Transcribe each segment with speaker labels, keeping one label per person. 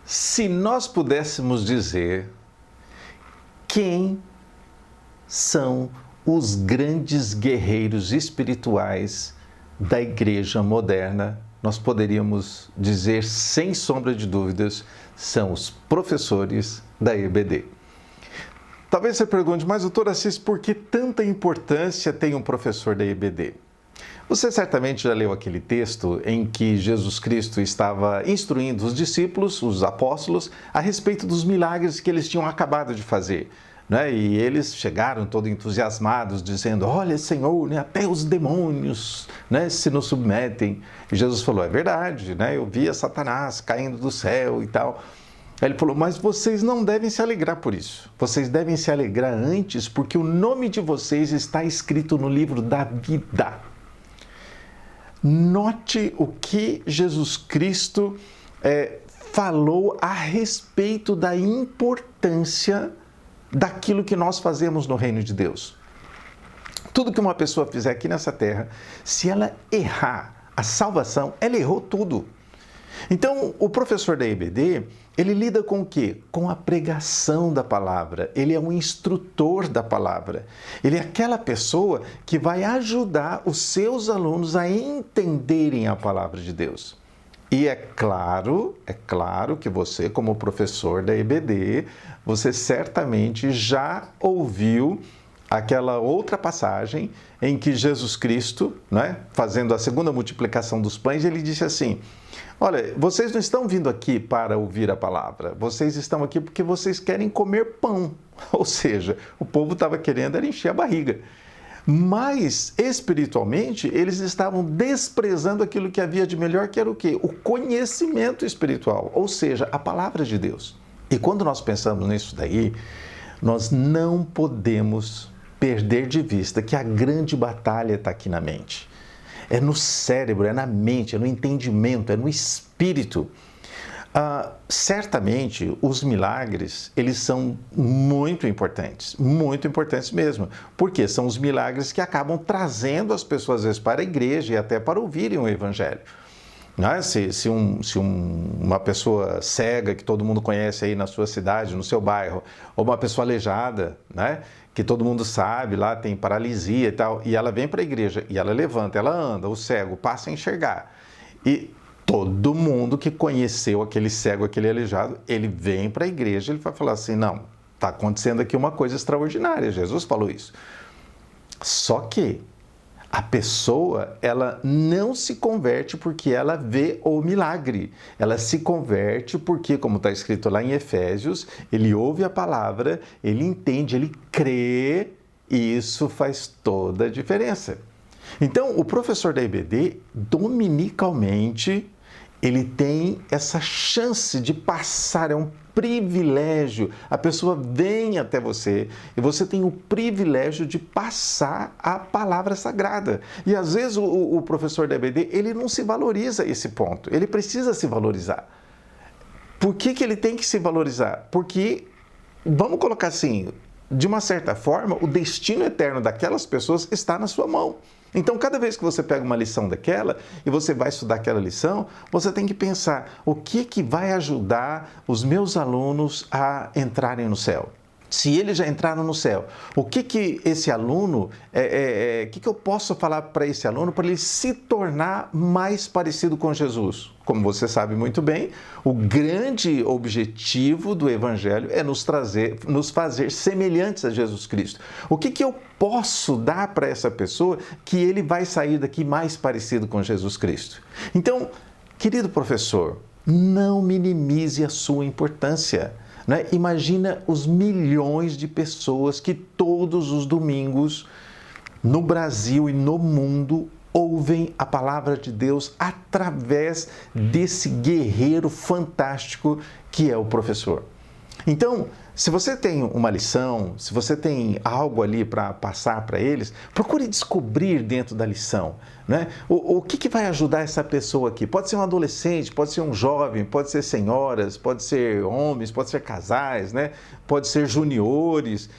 Speaker 1: Se nós pudéssemos dizer quem são os grandes guerreiros espirituais da igreja moderna, nós poderíamos dizer, sem sombra de dúvidas, são os professores da EBD. Talvez você pergunte, mas doutor Assis, por que tanta importância tem um professor da EBD? Você certamente já leu aquele texto em que Jesus Cristo estava instruindo os discípulos, os apóstolos, a respeito dos milagres que eles tinham acabado de fazer. Né? E eles chegaram todos entusiasmados, dizendo, olha Senhor, né, até os demônios, né, se nos submetem. E Jesus falou, é verdade, né, eu via Satanás caindo do céu e tal. Aí ele falou, mas vocês não devem se alegrar por isso. Vocês devem se alegrar antes, porque o nome de vocês está escrito no livro da vida. Note o que Jesus Cristo falou a respeito da importância daquilo que nós fazemos no reino de Deus. Tudo que uma pessoa fizer aqui nessa terra, se ela errar a salvação, ela errou tudo. Então, o professor da EBD, ele lida com o quê? Com a pregação da palavra. Ele é um instrutor da palavra. Ele é aquela pessoa que vai ajudar os seus alunos a entenderem a palavra de Deus. E é claro que você, como professor da EBD, você certamente já ouviu aquela outra passagem em que Jesus Cristo, né, fazendo a segunda multiplicação dos pães, ele disse assim, olha, vocês não estão vindo aqui para ouvir a palavra, vocês estão aqui porque vocês querem comer pão. Ou seja, o povo estava querendo era encher a barriga. Mas, espiritualmente, eles estavam desprezando aquilo que havia de melhor, que era o quê? O conhecimento espiritual, ou seja, a palavra de Deus. E quando nós pensamos nisso daí, nós não podemos perder de vista que a grande batalha está aqui na mente. É no cérebro, é na mente, é no entendimento, é no espírito. Certamente, os milagres, eles são muito importantes mesmo, porque são os milagres que acabam trazendo as pessoas, às vezes, para a igreja e até para ouvirem o evangelho. Né? Uma pessoa cega, que todo mundo conhece aí na sua cidade, no seu bairro, ou uma pessoa aleijada, né? Que todo mundo sabe, lá tem paralisia e tal, e ela vem para a igreja, e ela levanta, ela anda, o cego passa a enxergar. E todo mundo que conheceu aquele cego, aquele aleijado, ele vem para a igreja, ele vai falar assim, não, está acontecendo aqui uma coisa extraordinária, Jesus falou isso. Só que a pessoa, ela não se converte porque ela vê o milagre. Ela se converte porque, como está escrito lá em Efésios, ele ouve a palavra, ele entende, ele crê, e isso faz toda a diferença. Então, o professor da EBD, dominicalmente, ele tem essa chance de passar, é um privilégio. A pessoa vem até você e você tem o privilégio de passar a palavra sagrada. E às vezes o professor da EBD, ele não se valoriza esse ponto, ele precisa se valorizar. Por que ele tem que se valorizar? Porque, vamos colocar assim, de uma certa forma, o destino eterno daquelas pessoas está na sua mão. Então, cada vez que você pega uma lição daquela e você vai estudar aquela lição, você tem que pensar o que vai ajudar os meus alunos a entrarem no céu. Se eles já entraram no céu, o que esse aluno, que eu posso falar para esse aluno para ele se tornar mais parecido com Jesus? Como você sabe muito bem, o grande objetivo do Evangelho é nos fazer semelhantes a Jesus Cristo. O que eu posso dar para essa pessoa que ele vai sair daqui mais parecido com Jesus Cristo? Então, querido professor, não minimize a sua importância. Né? Imagina os milhões de pessoas que todos os domingos, no Brasil e no mundo, ouvem a palavra de Deus através desse guerreiro fantástico que é o professor. Então, se você tem uma lição, se você tem algo ali para passar para eles, procure descobrir dentro da lição, né? O que vai ajudar essa pessoa aqui? Pode ser um adolescente, pode ser um jovem, pode ser senhoras, pode ser homens, pode ser casais, né? Pode ser juniores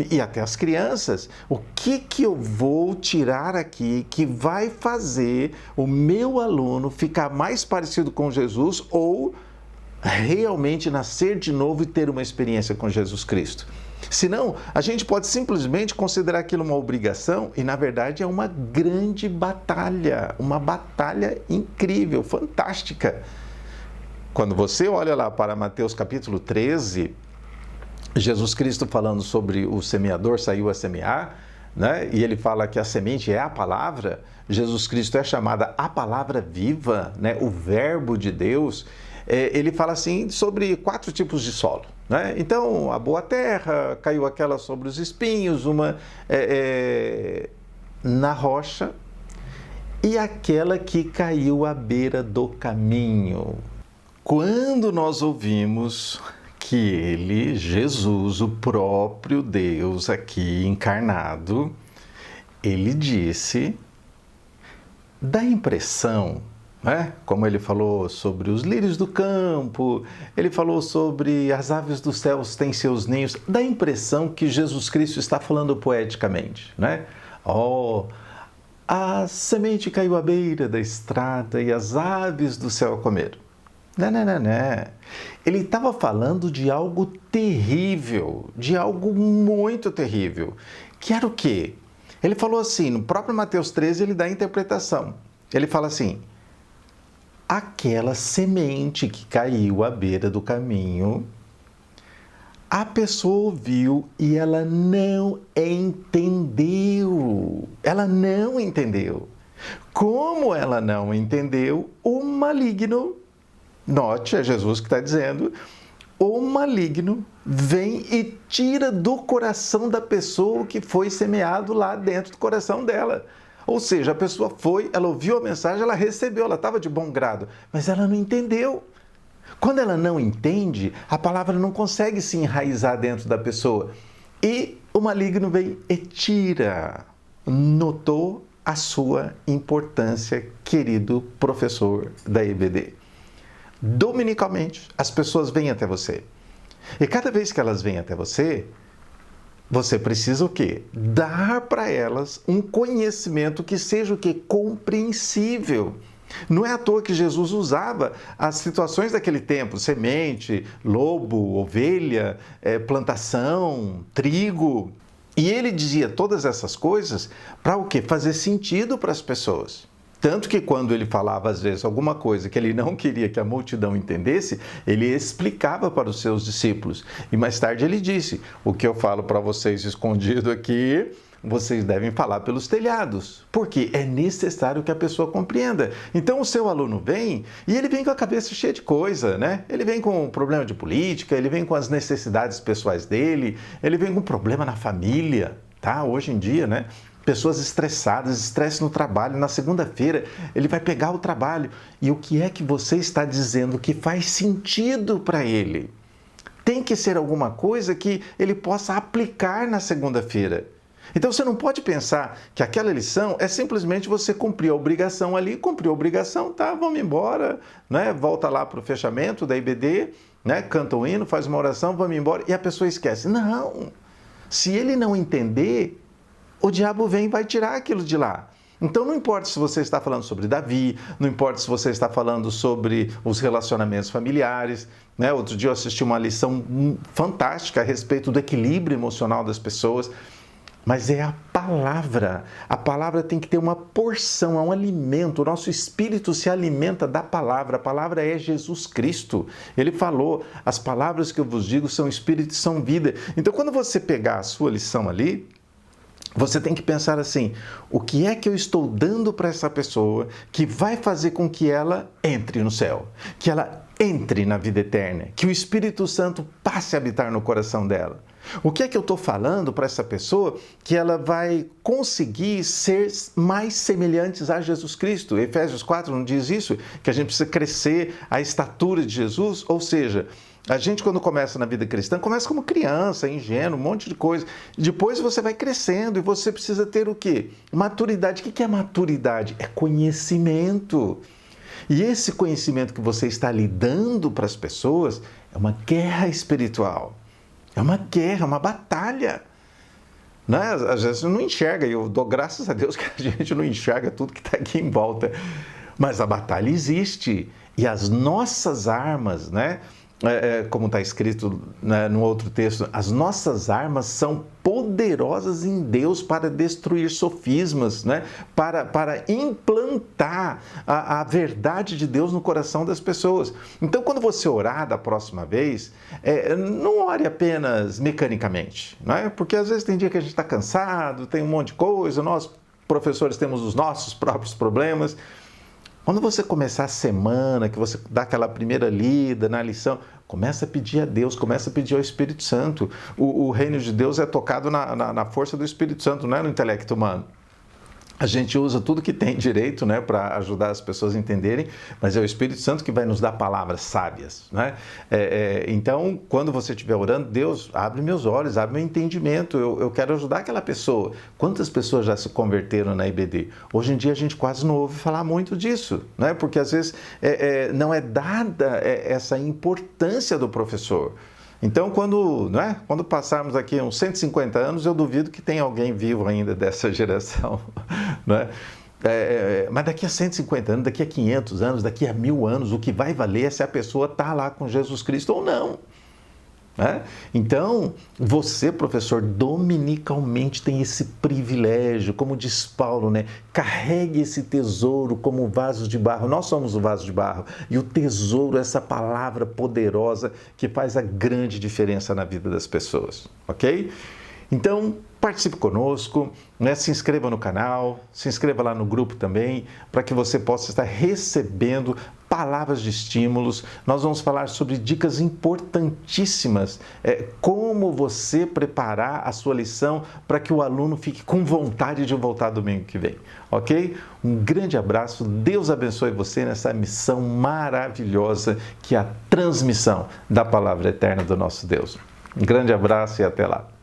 Speaker 1: e até as crianças. O que eu vou tirar aqui que vai fazer o meu aluno ficar mais parecido com Jesus ou realmente nascer de novo e ter uma experiência com Jesus Cristo. Senão, a gente pode simplesmente considerar aquilo uma obrigação e, na verdade, é uma grande batalha, uma batalha incrível, fantástica. Quando você olha lá para Mateus capítulo 13, Jesus Cristo falando sobre o semeador saiu a semear, né? E ele fala que a semente é a palavra. Jesus Cristo é chamada a palavra viva, né? O verbo de Deus. Ele fala assim sobre 4 tipos de solo, né? Então, a boa terra, caiu aquela sobre os espinhos, uma na rocha e aquela que caiu à beira do caminho. Quando nós ouvimos que ele, Jesus, o próprio Deus aqui encarnado, ele disse, dá a impressão, né? Como ele falou sobre os lírios do campo, ele falou sobre as aves dos céus têm seus ninhos, dá a impressão que Jesus Cristo está falando poeticamente, né? Oh, a semente caiu à beira da estrada e as aves do céu comeram. Não. Ele estava falando de algo terrível, de algo muito terrível. Que era o quê? Ele falou assim, no próprio Mateus 13, ele dá a interpretação. Ele fala assim, aquela semente que caiu à beira do caminho, a pessoa ouviu e ela não entendeu. Ela não entendeu. Como ela não entendeu, o maligno, note, é Jesus que está dizendo, o maligno vem e tira do coração da pessoa o que foi semeado lá dentro do coração dela. Ou seja, a pessoa foi, ela ouviu a mensagem, ela recebeu, ela estava de bom grado, mas ela não entendeu. Quando ela não entende, a palavra não consegue se enraizar dentro da pessoa. E o maligno vem e tira. Notou a sua importância, querido professor da EBD. Dominicalmente, as pessoas vêm até você. E cada vez que elas vêm até você, você precisa o quê? Dar para elas um conhecimento que seja o quê? Compreensível. Não é à toa que Jesus usava as situações daquele tempo, semente, lobo, ovelha, plantação, trigo. E ele dizia todas essas coisas para o quê? Fazer sentido para as pessoas. Tanto que quando ele falava, às vezes, alguma coisa que ele não queria que a multidão entendesse, ele explicava para os seus discípulos. E mais tarde ele disse, o que eu falo para vocês escondido aqui, vocês devem falar pelos telhados, porque é necessário que a pessoa compreenda. Então o seu aluno vem e ele vem com a cabeça cheia de coisa, né? Ele vem com um problema de política, ele vem com as necessidades pessoais dele, ele vem com um problema na família, tá? Hoje em dia, né? Pessoas estressadas, estresse no trabalho. Na segunda-feira, ele vai pegar o trabalho. E o que é que você está dizendo que faz sentido para ele? Tem que ser alguma coisa que ele possa aplicar na segunda-feira. Então, você não pode pensar que aquela lição é simplesmente você cumprir a obrigação ali, cumpriu a obrigação, tá, vamos embora, né? Volta lá para o fechamento da IBD, né? Canta o hino, faz uma oração, vamos embora, e a pessoa esquece. Não! Se ele não entender, o diabo vem e vai tirar aquilo de lá. Então não importa se você está falando sobre Davi, não importa se você está falando sobre os relacionamentos familiares, né? Outro dia eu assisti uma lição fantástica a respeito do equilíbrio emocional das pessoas, mas é a palavra. A palavra tem que ter uma porção, é um alimento. O nosso espírito se alimenta da palavra. A palavra é Jesus Cristo. Ele falou, as palavras que eu vos digo são espírito e são vida. Então quando você pegar a sua lição ali, você tem que pensar assim, o que é que eu estou dando para essa pessoa que vai fazer com que ela entre no céu, que ela entre na vida eterna, que o Espírito Santo passe a habitar no coração dela? O que é que eu estou falando para essa pessoa que ela vai conseguir ser mais semelhantes a Jesus Cristo? Efésios 4 não diz isso? Que a gente precisa crescer à estatura de Jesus? Ou seja, a gente, quando começa na vida cristã, começa como criança, ingênuo, um monte de coisa. Depois você vai crescendo e você precisa ter o quê? Maturidade. O que é maturidade? É conhecimento. E esse conhecimento que você está lhe dando para as pessoas é uma guerra espiritual. É uma guerra, uma batalha. Né? Às vezes você não enxerga, e eu dou graças a Deus que a gente não enxerga tudo que está aqui em volta. Mas a batalha existe. E as nossas armas, né? Como está escrito, né, no outro texto, as nossas armas são poderosas em Deus para destruir sofismas, né? Para implantar a verdade de Deus no coração das pessoas. Então, quando você orar da próxima vez, não ore apenas mecanicamente, né? Porque às vezes tem dia que a gente está cansado, tem um monte de coisa, nós professores temos os nossos próprios problemas. Quando você começar a semana, que você dá aquela primeira lida na lição, começa a pedir a Deus, começa a pedir ao Espírito Santo. O reino de Deus é tocado na força do Espírito Santo, não é no intelecto humano. A gente usa tudo que tem direito, né, para ajudar as pessoas a entenderem, mas é o Espírito Santo que vai nos dar palavras sábias, né? Então, quando você estiver orando, Deus, abre meus olhos, abre meu entendimento, eu quero ajudar aquela pessoa. Quantas pessoas já se converteram na IBD? Hoje em dia a gente quase não ouve falar muito disso, né? Porque às vezes não é dada essa importância do professor. Então, quando passarmos aqui uns 150 anos, eu duvido que tenha alguém vivo ainda dessa geração. Né? Mas daqui a 150 anos, daqui a 500 anos, daqui a 1000 anos, o que vai valer é se a pessoa está lá com Jesus Cristo ou não. Né? Então, você, professor, dominicalmente tem esse privilégio, como diz Paulo, né? Carregue esse tesouro como vasos de barro. Nós somos o vaso de barro. E o tesouro é essa palavra poderosa que faz a grande diferença na vida das pessoas. Ok? Então, participe conosco, né? Se inscreva no canal, se inscreva lá no grupo também, para que você possa estar recebendo palavras de estímulos. Nós vamos falar sobre dicas importantíssimas, como você preparar a sua lição para que o aluno fique com vontade de voltar domingo que vem, ok? Um grande abraço, Deus abençoe você nessa missão maravilhosa que é a transmissão da palavra eterna do nosso Deus. Um grande abraço e até lá.